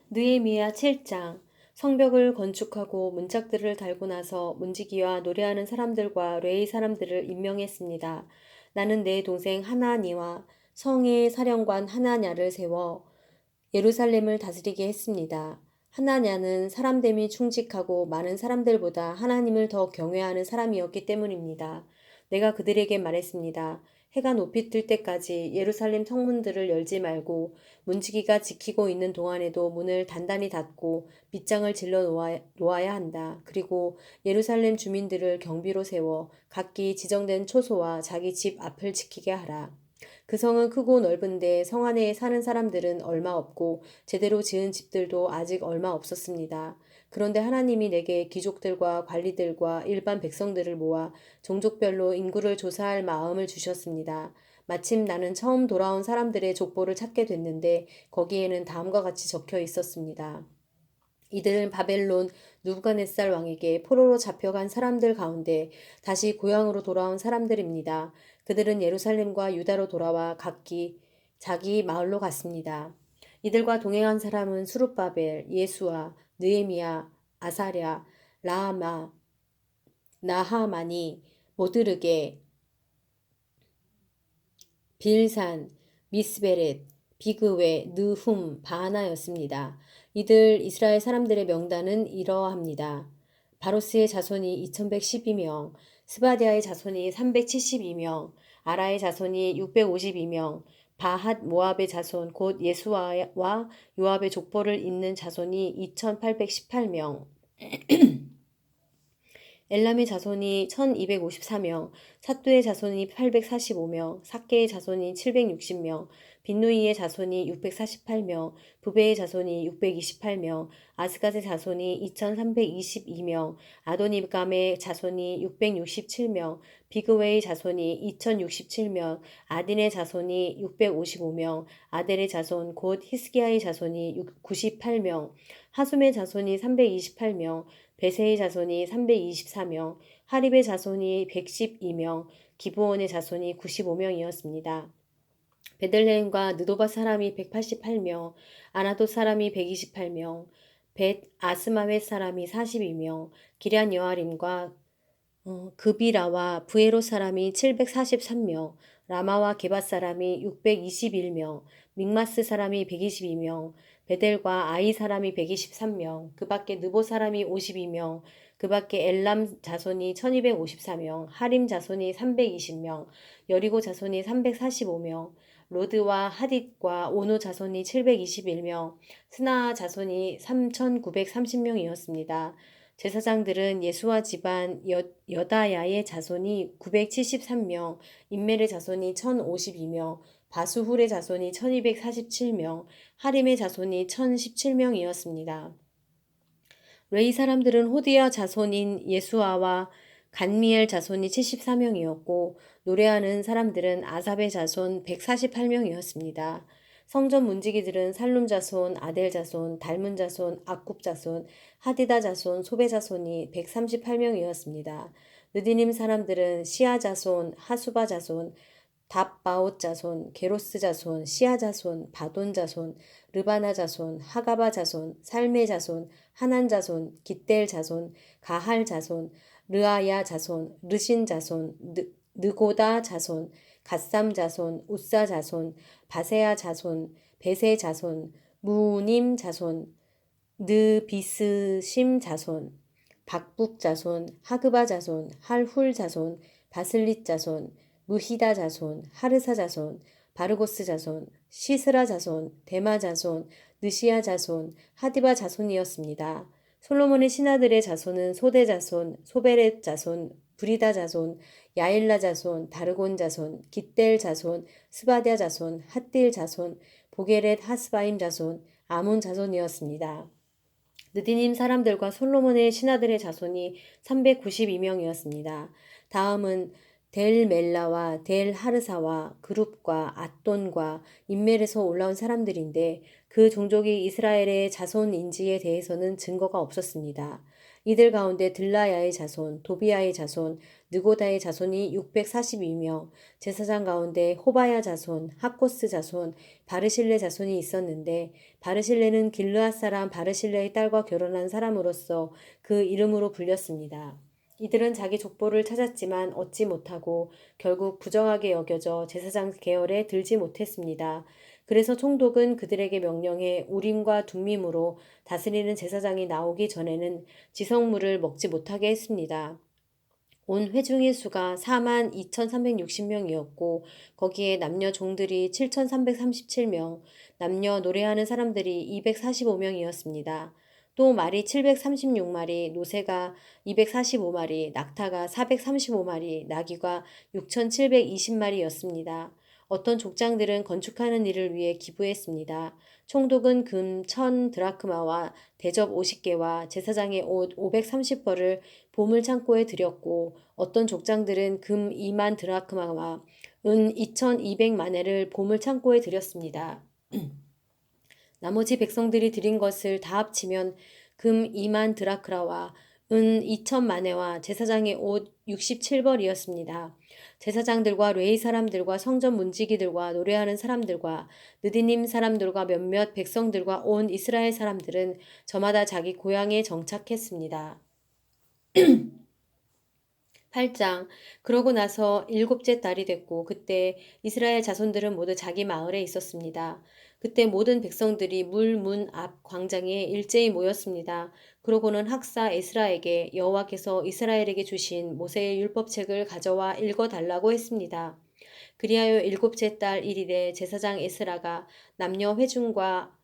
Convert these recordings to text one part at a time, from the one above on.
느헤미야 7장. 성벽을 건축하고 문짝들을 달고 나서 문지기와 노래하는 사람들과 레위 사람들을 임명했습니다. 나는 내 동생 하나니와 성의 사령관 하나냐를 세워 예루살렘을 다스리게 했습니다. 하나냐는 사람됨이 충직하고 많은 사람들보다 하나님을 더 경외하는 사람이었기 때문입니다. 내가 그들에게 말했습니다. 해가 높이 뜰 때까지 예루살렘 성문들을 열지 말고 문지기가 지키고 있는 동안에도 문을 단단히 닫고 밑장을 질러 놓아야 한다. 그리고 예루살렘 주민들을 경비로 세워 각기 지정된 초소와 자기 집 앞을 지키게 하라. 그 성은 크고 넓은데 성 안에 사는 사람들은 얼마 없고 제대로 지은 집들도 아직 얼마 없었습니다. 그런데 하나님이 내게 귀족들과 관리들과 일반 백성들을 모아 종족별로 인구를 조사할 마음을 주셨습니다. 마침 나는 처음 돌아온 사람들의 족보를 찾게 됐는데 거기에는 다음과 같이 적혀 있었습니다. 이들은 바벨론 누부갓네살 왕에게 포로로 잡혀간 사람들 가운데 다시 고향으로 돌아온 사람들입니다. 그들은 예루살렘과 유다로 돌아와 각기 자기 마을로 갔습니다. 이들과 동행한 사람은 수룹바벨, 예수아, 느헤미야, 아사랴, 라하마, 나하마니, 모드르게, 빌산, 미스베렛, 비그웨, 느훔, 바하나였습니다. 이들 이스라엘 사람들의 명단은 이러합니다. 바로스의 자손이 2112명, 스바디아의 자손이 372명, 아라의 자손이 652명, 바핫 모압의 자손 곧 예수아와 요압의 족보를 잇는 자손이 2818명, 엘람의 자손이 1254명, 삿두의 자손이 845명, 삭개의 자손이 760명, 빈누이의 자손이 648명, 부베의 자손이 628명, 아스갓의 자손이 2322명, 아도니감의 자손이 667명, 비그웨의 자손이 2067명, 아딘의 자손이 655명, 아델의 자손 곧 히스기야의 자손이 98명, 하숨의 자손이 328명, 베세의 자손이 324명, 하립의 자손이 112명, 기브온의 자손이 95명이었습니다. 베들레헴과 느도바 사람이 188명, 아나돗 사람이 128명, 벳 아스마웻 사람이 42명, 기럇 여아림과 그비라와 부에로 사람이 743명, 라마와 게밧 사람이 621명, 믹마스 사람이 122명, 베델과 아이 사람이 123명, 그 밖에 느보 사람이 52명, 그 밖에 엘람 자손이 1254명, 하림 자손이 320명, 여리고 자손이 345명, 로드와 하딧과 오노 자손이 721명, 스나아 자손이 3930명이었습니다. 제사장들은 예수와 집안 여다야의 자손이 973명, 인멜의 자손이 1052명, 바수훌의 자손이 1247명, 하림의 자손이 1017명이었습니다. 레위 사람들은 호디야 자손인 예수아와 간미엘 자손이 74명이었고 노래하는 사람들은 아삽의 자손 148명이었습니다. 성전 문지기들은 살룸 자손, 아델 자손, 달문 자손, 악굽 자손, 하디다 자손, 소베 자손이 138명이었습니다. 느디님 사람들은 시아 자손, 하수바 자손, 답바옷 자손, 게로스 자손, 시아 자손, 바돈 자손, 르바나 자손, 하가바 자손, 살메 자손, 하난 자손, 깃델 자손, 가할 자손, 르아야 자손, 르신 자손, 느고다 자손, 갓삼 자손, 우사 자손, 바세아 자손, 베세 자손, 무님 자손, 느비스심 자손, 박북 자손, 하그바 자손, 할훌 자손, 바슬릿 자손, 무히다 자손, 하르사 자손, 바르고스 자손, 시스라 자손, 데마 자손, 느시아 자손, 하디바 자손이었습니다. 솔로몬의 신하들의 자손은 소대 자손, 소베렛 자손, 브리다 자손, 야일라 자손, 다르곤 자손, 깃델 자손, 스바디아 자손, 핫딜 자손, 보게렛 하스바임 자손, 아몬 자손이었습니다. 느디님 사람들과 솔로몬의 신하들의 자손이 392명이었습니다. 다음은 델 멜라와 델 하르사와 그룹과 앗돈과 인멜에서 올라온 사람들인데 그 종족이 이스라엘의 자손인지에 대해서는 증거가 없었습니다. 이들 가운데 들라야의 자손, 도비야의 자손, 느고다의 자손이 642명, 제사장 가운데 호바야 자손, 학코스 자손, 바르실레 자손이 있었는데 바르실레는 길르앗 사람 바르실레의 딸과 결혼한 사람으로서 그 이름으로 불렸습니다. 이들은 자기 족보를 찾았지만 얻지 못하고 결국 부정하게 여겨져 제사장 계열에 들지 못했습니다. 그래서 총독은 그들에게 명령해 우림과 둠밈으로 다스리는 제사장이 나오기 전에는 지성물을 먹지 못하게 했습니다. 온 회중의 수가 4만 2,360명이었고 거기에 남녀 종들이 7,337명, 남녀 노래하는 사람들이 245명이었습니다. 또 말이 736마리, 노새가 245마리, 낙타가 435마리, 나귀가 6,720마리였습니다. 어떤 족장들은 건축하는 일을 위해 기부했습니다. 총독은 금 1,000 드라크마와 대접 50개와 제사장의 옷 530벌을 보물 창고에 들였고 어떤 족장들은 금 2만 드라크마와 은 2,200마네를 보물 창고에 들였습니다. 나머지 백성들이 드린 것을 다 합치면 금 2만 드라크라와 은 2,000마네와 제사장의 옷 67벌이었습니다. 제사장들과 레위 사람들과 성전 문지기들과 노래하는 사람들과 느디님 사람들과 몇몇 백성들과 온 이스라엘 사람들은 저마다 자기 고향에 정착했습니다. 8장. 그러고 나서 일곱째 달이 됐고 그때 이스라엘 자손들은 모두 자기 마을에 있었습니다. 그때 모든 백성들이 물 문 앞 광장에 일제히 모였습니다. 그러고는 학사 에스라에게 여호와께서 이스라엘에게 주신 모세의 율법책을 가져와 읽어 달라고 했습니다. 그리하여 일곱째 달 1일에 제사장 에스라가 남녀 회중과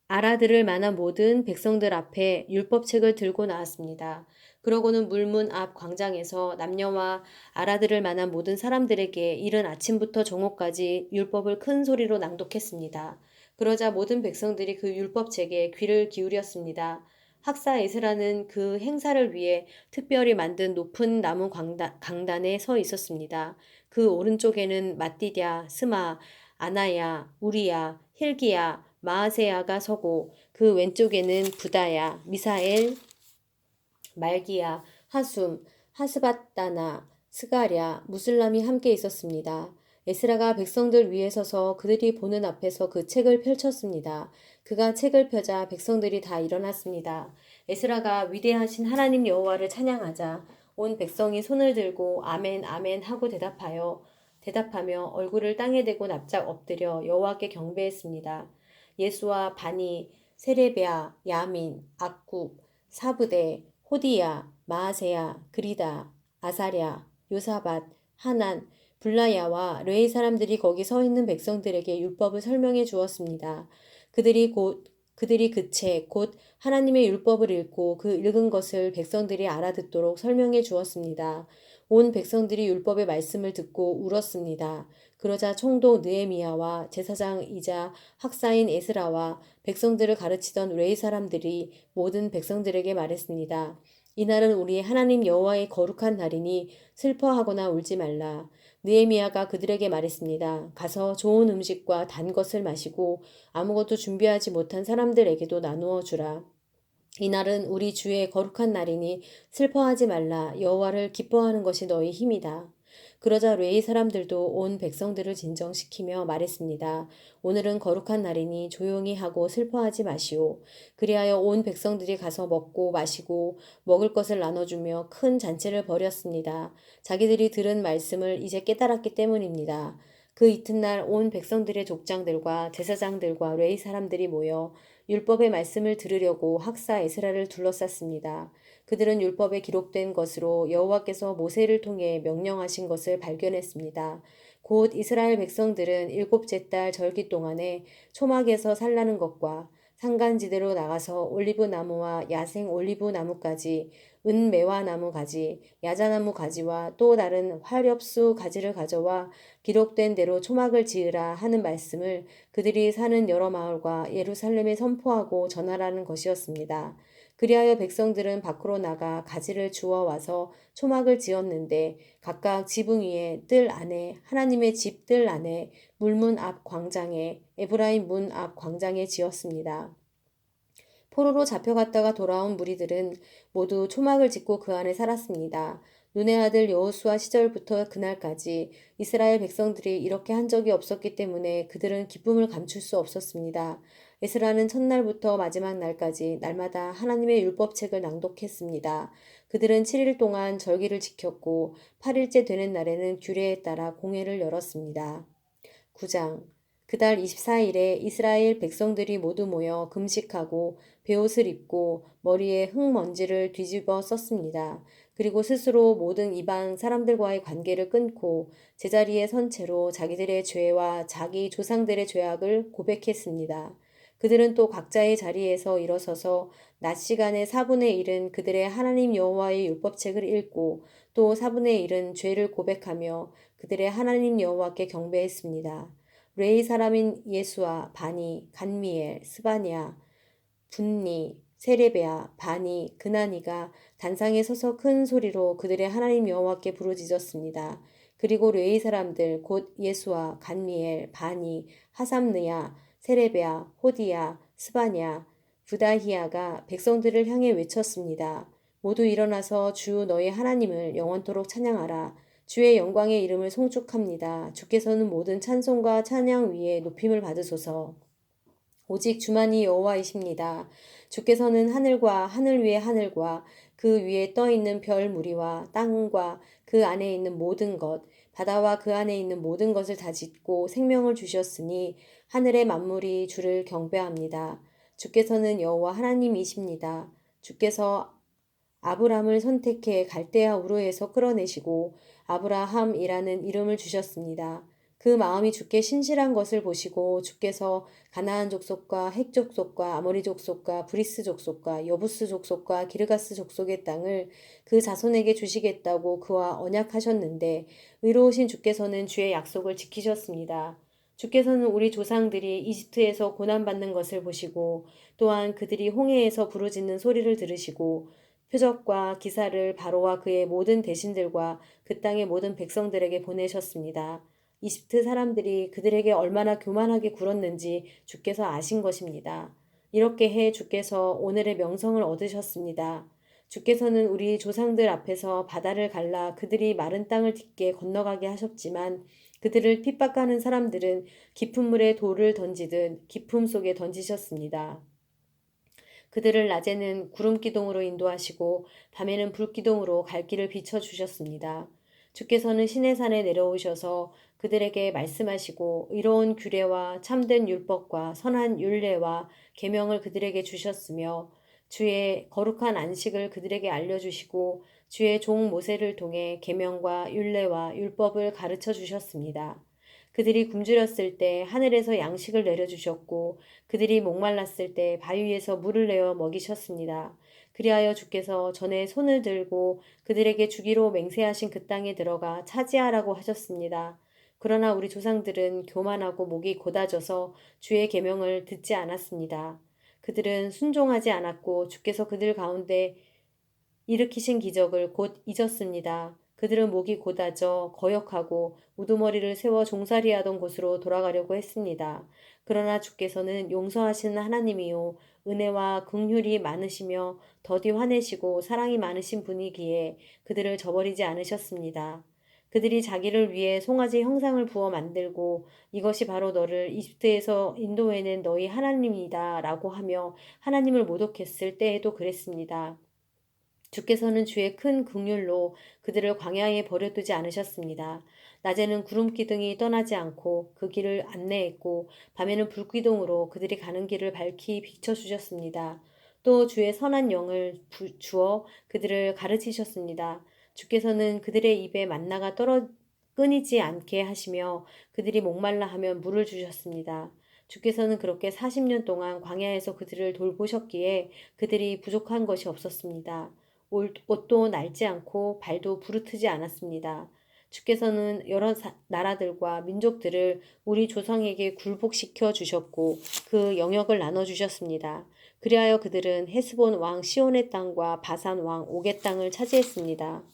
알아들을 만한 모든 백성들 앞에 율법책을 들고 나왔습니다. 그러고는 물문 앞 광장에서 남녀와 알아들을 만한 모든 사람들에게 이른 아침부터 정오까지 율법을 큰 소리로 낭독했습니다. 그러자 모든 백성들이 그 율법책에 귀를 기울였습니다. 학사 에스라는 그 행사를 위해 특별히 만든 높은 나무 강단에 서 있었습니다. 그 오른쪽에는 마띠랴, 스마, 아나야, 우리야, 힐기야, 마아세야가 서고 그 왼쪽에는 부다야, 미사엘, 말기야, 하숨, 하스바다나, 스가랴, 무슬람이 함께 있었습니다. 에스라가 백성들 위에 서서 그들이 보는 앞에서 그 책을 펼쳤습니다. 그가 책을 펴자 백성들이 다 일어났습니다. 에스라가 위대하신 하나님 여호와를 찬양하자 온 백성이 손을 들고 아멘 아멘 하고 대답하며 얼굴을 땅에 대고 납작 엎드려 여호와께 경배했습니다. 예수와 바니, 세레베아, 야민, 악굽, 사부대, 호디야, 마아세야, 그리다, 아사랴, 요사밧, 하난, 블라야와 레위 사람들이 거기 서 있는 백성들에게 율법을 설명해 주었습니다. 그들이 그 책, 곧 하나님의 율법을 읽고 그 읽은 것을 백성들이 알아듣도록 설명해 주었습니다. 온 백성들이 율법의 말씀을 듣고 울었습니다. 그러자 총독 느헤미야와 제사장이자 학사인 에스라와 백성들을 가르치던 레위 사람들이 모든 백성들에게 말했습니다. 이날은 우리 하나님 여호와의 거룩한 날이니 슬퍼하거나 울지 말라. 느헤미야가 그들에게 말했습니다. 가서 좋은 음식과 단 것을 마시고 아무것도 준비하지 못한 사람들에게도 나누어 주라. 이날은 우리 주의 거룩한 날이니 슬퍼하지 말라. 여호와를 기뻐하는 것이 너희 힘이다. 그러자 레위 사람들도 온 백성들을 진정시키며 말했습니다. 오늘은 거룩한 날이니 조용히 하고 슬퍼하지 마시오. 그리하여 온 백성들이 가서 먹고 마시고 먹을 것을 나눠주며 큰 잔치를 벌였습니다. 자기들이 들은 말씀을 이제 깨달았기 때문입니다. 그 이튿날 온 백성들의 족장들과 제사장들과 레위 사람들이 모여 율법의 말씀을 들으려고 학사 에스라를 둘러쌌습니다. 그들은 율법에 기록된 것으로 여호와께서 모세를 통해 명령하신 것을 발견했습니다. 곧 이스라엘 백성들은 일곱째 달 절기 동안에 초막에서 살라는 것과 산간지대로 나가서 올리브 나무와 야생 올리브 나무까지, 은매화 나무 가지, 야자나무 가지와 또 다른 화렵수 가지를 가져와 기록된 대로 초막을 지으라 하는 말씀을 그들이 사는 여러 마을과 예루살렘에 선포하고 전하라는 것이었습니다. 그리하여 백성들은 밖으로 나가 가지를 주워 와서 초막을 지었는데 각각 지붕 위에 뜰 안에 하나님의 집 뜰 안에 물문 앞 광장에 에브라임 문 앞 광장에 지었습니다. 포로로 잡혀갔다가 돌아온 무리들은 모두 초막을 짓고 그 안에 살았습니다. 눈의 아들 여호수아 시절부터 그날까지 이스라엘 백성들이 이렇게 한 적이 없었기 때문에 그들은 기쁨을 감출 수 없었습니다. 에스라는 첫날부터 마지막 날까지 날마다 하나님의 율법책을 낭독했습니다. 그들은 7일 동안 절기를 지켰고 8일째 되는 날에는 규례에 따라 공회를 열었습니다. 9장 그달 24일에 이스라엘 백성들이 모두 모여 금식하고 베옷을 입고 머리에 흙먼지를 뒤집어 썼습니다. 그리고 스스로 모든 이방 사람들과의 관계를 끊고 제자리에 선 채로 자기들의 죄와 자기 조상들의 죄악을 고백했습니다. 그들은 또 각자의 자리에서 일어서서 낮 시간의 4분의 1은 그들의 하나님 여호와의 율법책을 읽고 또 4분의 1은 죄를 고백하며 그들의 하나님 여호와께 경배했습니다. 레이 사람인 예수와 바니, 간미엘, 스바냐, 분니, 세레베아, 바니, 그나니가 단상에 서서 큰 소리로 그들의 하나님 여호와께 부르짖었습니다. 그리고 레이 사람들 곧 예수와 간미엘, 바니, 하삼느야, 세레베아, 호디야, 스바냐, 부다히야가 백성들을 향해 외쳤습니다. 모두 일어나서 주 너희 하나님을 영원토록 찬양하라. 주의 영광의 이름을 송축합니다. 주께서는 모든 찬송과 찬양 위에 높임을 받으소서. 오직 주만이 여호와이십니다. 주께서는 하늘과 하늘 위의 하늘과 그 위에 떠 있는 별 무리와 땅과 그 안에 있는 모든 것, 바다와 그 안에 있는 모든 것을 다 짓고 생명을 주셨으니 하늘의 만물이 주를 경배합니다. 주께서는 여호와 하나님이십니다. 주께서 아브람을 선택해 갈대아 우르에서 끌어내시고 아브라함이라는 이름을 주셨습니다. 그 마음이 주께 신실한 것을 보시고 주께서 가나안 족속과 헷 족속과 아모리 족속과 브리스 족속과 여부스 족속과 기르가스 족속의 땅을 그 자손에게 주시겠다고 그와 언약하셨는데 의로우신 주께서는 주의 약속을 지키셨습니다. 주께서는 우리 조상들이 이집트에서 고난받는 것을 보시고 또한 그들이 홍해에서 부르짖는 소리를 들으시고 표적과 기사를 바로와 그의 모든 대신들과 그 땅의 모든 백성들에게 보내셨습니다. 이집트 사람들이 그들에게 얼마나 교만하게 굴었는지 주께서 아신 것입니다. 이렇게 해 주께서 오늘의 명성을 얻으셨습니다. 주께서는 우리 조상들 앞에서 바다를 갈라 그들이 마른 땅을 딛게 건너가게 하셨지만 그들을 핍박하는 사람들은 깊은 물에 돌을 던지듯 깊음 속에 던지셨습니다. 그들을 낮에는 구름 기둥으로 인도하시고 밤에는 불 기둥으로 갈 길을 비춰 주셨습니다. 주께서는 시내산에 내려오셔서 그들에게 말씀하시고 의로운 규례와 참된 율법과 선한 율례와 계명을 그들에게 주셨으며 주의 거룩한 안식을 그들에게 알려주시고 주의 종 모세를 통해 계명과 율례와 율법을 가르쳐 주셨습니다. 그들이 굶주렸을 때 하늘에서 양식을 내려주셨고 그들이 목말랐을 때 바위에서 물을 내어 먹이셨습니다. 그리하여 주께서 전에 손을 들고 그들에게 주기로 맹세하신 그 땅에 들어가 차지하라고 하셨습니다. 그러나 우리 조상들은 교만하고 목이 곧아져서 주의 계명을 듣지 않았습니다. 그들은 순종하지 않았고 주께서 그들 가운데 일으키신 기적을 곧 잊었습니다. 그들은 목이 곧아져 거역하고 우두머리를 세워 종살이하던 곳으로 돌아가려고 했습니다. 그러나 주께서는 용서하시는 하나님이요 은혜와 긍휼이 많으시며 더디 화내시고 사랑이 많으신 분이기에 그들을 저버리지 않으셨습니다. 그들이 자기를 위해 송아지 형상을 부어 만들고 이것이 바로 너를 이집트에서 인도해낸 너희 하나님이다 라고 하며 하나님을 모독했을 때에도 그랬습니다. 주께서는 주의 큰 긍휼로 그들을 광야에 버려두지 않으셨습니다. 낮에는 구름 기둥이 떠나지 않고 그 길을 안내했고 밤에는 불 기둥으로 그들이 가는 길을 밝히 비춰 주셨습니다. 또 주의 선한 영을 주어 그들을 가르치셨습니다. 주께서는 그들의 입에 만나가 끊이지 않게 하시며 그들이 목말라 하면 물을 주셨습니다. 주께서는 그렇게 40년 동안 광야에서 그들을 돌보셨기에 그들이 부족한 것이 없었습니다. 옷도 낡지 않고 발도 부르트지 않았습니다. 주께서는 여러 나라들과 민족들을 우리 조상에게 굴복시켜 주셨고 그 영역을 나눠 주셨습니다. 그리하여 그들은 헤스본 왕 시온의 땅과 바산 왕 옥의 땅을 차지했습니다.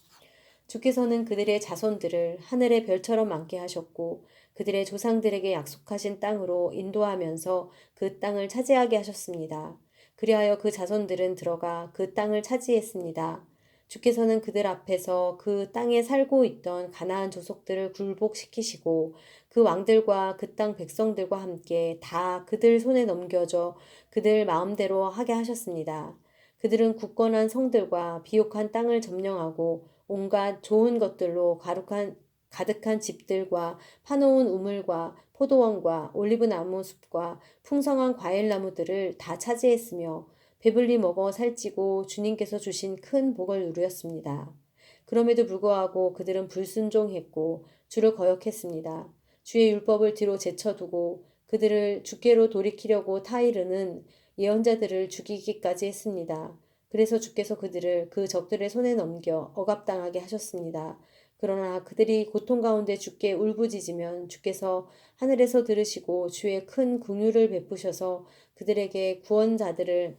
주께서는 그들의 자손들을 하늘의 별처럼 많게 하셨고 그들의 조상들에게 약속하신 땅으로 인도하면서 그 땅을 차지하게 하셨습니다. 그리하여 그 자손들은 들어가 그 땅을 차지했습니다. 주께서는 그들 앞에서 그 땅에 살고 있던 가나안 족속들을 굴복시키시고 그 왕들과 그 땅 백성들과 함께 다 그들 손에 넘겨져 그들 마음대로 하게 하셨습니다. 그들은 굳건한 성들과 비옥한 땅을 점령하고 온갖 좋은 것들로 가득한 집들과 파놓은 우물과 포도원과 올리브나무 숲과 풍성한 과일나무들을 다 차지했으며 배불리 먹어 살찌고 주님께서 주신 큰 복을 누렸습니다. 그럼에도 불구하고 그들은 불순종했고 주를 거역했습니다. 주의 율법을 뒤로 제쳐두고 그들을 주께로 돌이키려고 타이르는 예언자들을 죽이기까지 했습니다. 그래서 주께서 그들을 그 적들의 손에 넘겨 억압당하게 하셨습니다. 그러나 그들이 고통 가운데 주께 울부짖으면 주께서 하늘에서 들으시고 주의 큰 긍휼을 베푸셔서 그들에게 구원자들을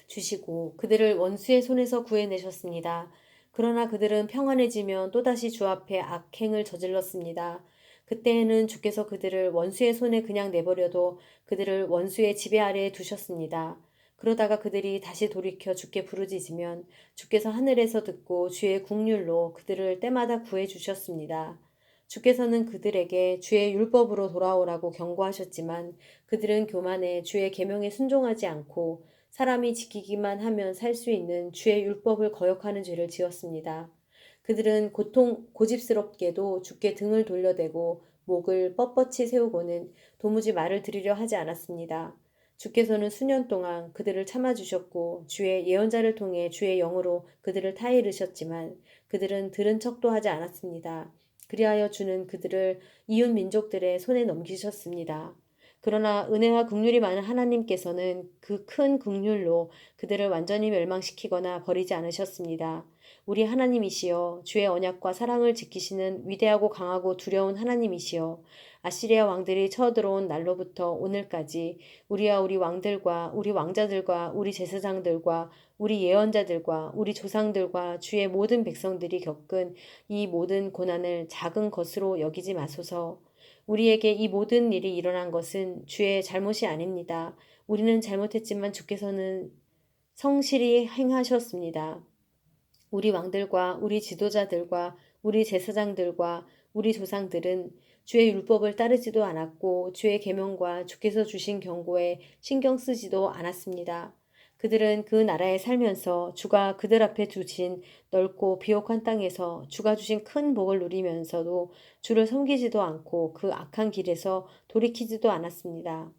주시고 그들을 원수의 손에서 구해내셨습니다. 그러나 그들은 평안해지면 또다시 주 앞에 악행을 저질렀습니다. 그때에는 주께서 그들을 원수의 손에 그냥 내버려도 그들을 원수의 지배 아래에 두셨습니다. 그러다가 그들이 다시 돌이켜 주께 부르짖으면 주께서 하늘에서 듣고 주의 국률로 그들을 때마다 구해 주셨습니다. 주께서는 그들에게 주의 율법으로 돌아오라고 경고하셨지만 그들은 교만해 주의 계명에 순종하지 않고 사람이 지키기만 하면 살 수 있는 주의 율법을 거역하는 죄를 지었습니다. 그들은 고집스럽게도 주께 등을 돌려대고 목을 뻣뻣이 세우고는 도무지 말을 들으려 하지 않았습니다. 주께서는 수년 동안 그들을 참아주셨고 주의 예언자를 통해 주의 영으로 그들을 타이르셨지만 그들은 들은 척도 하지 않았습니다. 그리하여 주는 그들을 이웃 민족들의 손에 넘기셨습니다. 그러나 은혜와 긍휼이 많은 하나님께서는 그 큰 긍휼로 그들을 완전히 멸망시키거나 버리지 않으셨습니다. 우리 하나님이시여 주의 언약과 사랑을 지키시는 위대하고 강하고 두려운 하나님이시여 아시리아 왕들이 쳐들어온 날로부터 오늘까지 우리와 우리 왕들과 우리 왕자들과 우리 제사장들과 우리 예언자들과 우리 조상들과 주의 모든 백성들이 겪은 이 모든 고난을 작은 것으로 여기지 마소서. 우리에게 이 모든 일이 일어난 것은 주의 잘못이 아닙니다. 우리는 잘못했지만 주께서는 성실히 행하셨습니다. 우리 왕들과 우리 지도자들과 우리 제사장들과 우리 조상들은 주의 율법을 따르지도 않았고 주의 계명과 주께서 주신 경고에 신경 쓰지도 않았습니다. 그들은 그 나라에 살면서 주가 그들 앞에 두신 넓고 비옥한 땅에서 주가 주신 큰 복을 누리면서도 주를 섬기지도 않고 그 악한 길에서 돌이키지도 않았습니다.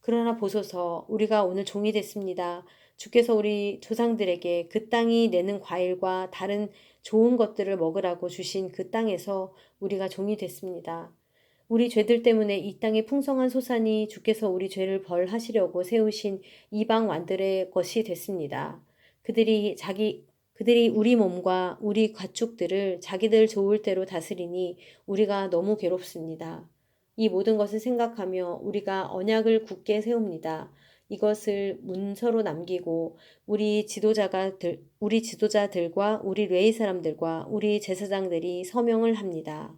그러나 보소서 우리가 오늘 종이 됐습니다. 주께서 우리 조상들에게 그 땅이 내는 과일과 다른 좋은 것들을 먹으라고 주신 그 땅에서 우리가 종이 됐습니다. 우리 죄들 때문에 이 땅의 풍성한 소산이 주께서 우리 죄를 벌하시려고 세우신 이방 왕들의 것이 됐습니다. 그들이 우리 몸과 우리 가축들을 자기들 좋을 대로 다스리니 우리가 너무 괴롭습니다. 이 모든 것을 생각하며 우리가 언약을 굳게 세웁니다. 이것을 문서로 남기고 우리 지도자들과 우리 레위 사람들과 우리 제사장들이 서명을 합니다.